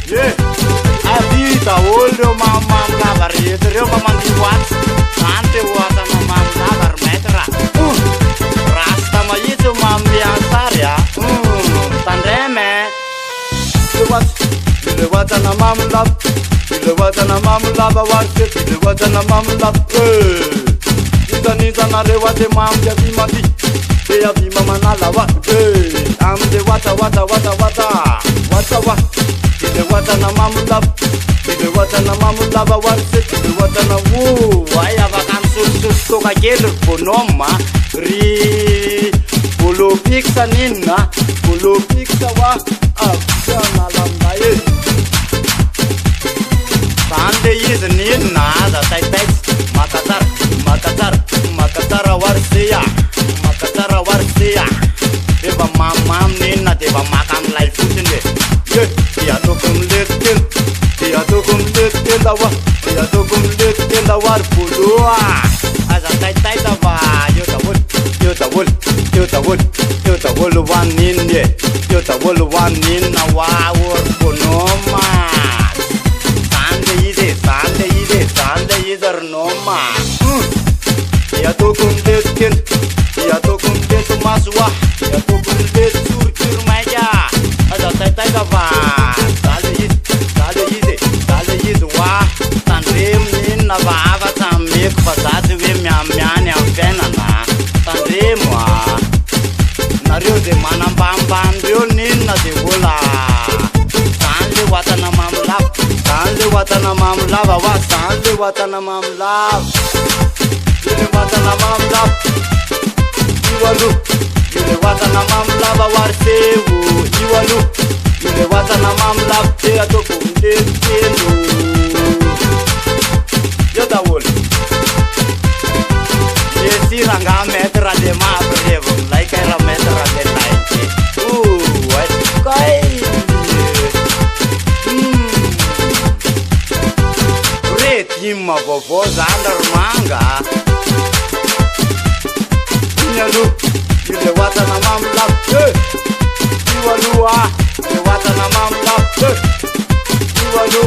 Ye, avita olho mamam lavar yetrio mamam diwat. Sante wata mamam lavar metra. Rasta ma itu mam biasar ya. Tandreme. Lewat na mam lap. Lewat na mam lava warke. Lewat na mam lap. Nita na lewat mam jadi mati. Dia bima mana lawat. Am de wata. Ile wata na mamulab, ile wata na mamulaba warse, ile wata na waya vakan sus to ka gelu ponoma ri polo pizza wa afana lambaye sande is ninna da tai makatar warseya deva mamam ninna deva makam life futinde dia tokum letel da war pulua aza tai da va yo ta wol wan nin na wa wor konoma sande ider noma dia tokum letel maswa dia tokum letel surtur maja aza tai da va na vava tamik fazati we miamiani afena na tandremo na rio de manambambam rio ninna de wola sande watana mamlava wa sande watana mamlav ile watana mamlav iwalu ile watana mamlava warsewu iwalu ile watana mamlav te atokunde tenu ranga metra de ma brevo like era metra de like what kai retima bobo zandar manga nyalu ile wata na mamla iwalua ile wata na mamla iwalu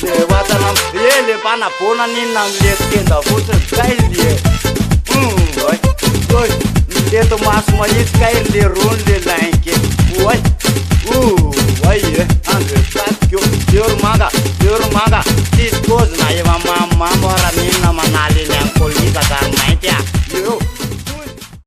ile wata na yele pana pona ninna lekenda futa kai lie Dentro mas malis cair de runde lanke. Oi. Andre tatio dior maga. Dispose na eva mama mora nina manali nyang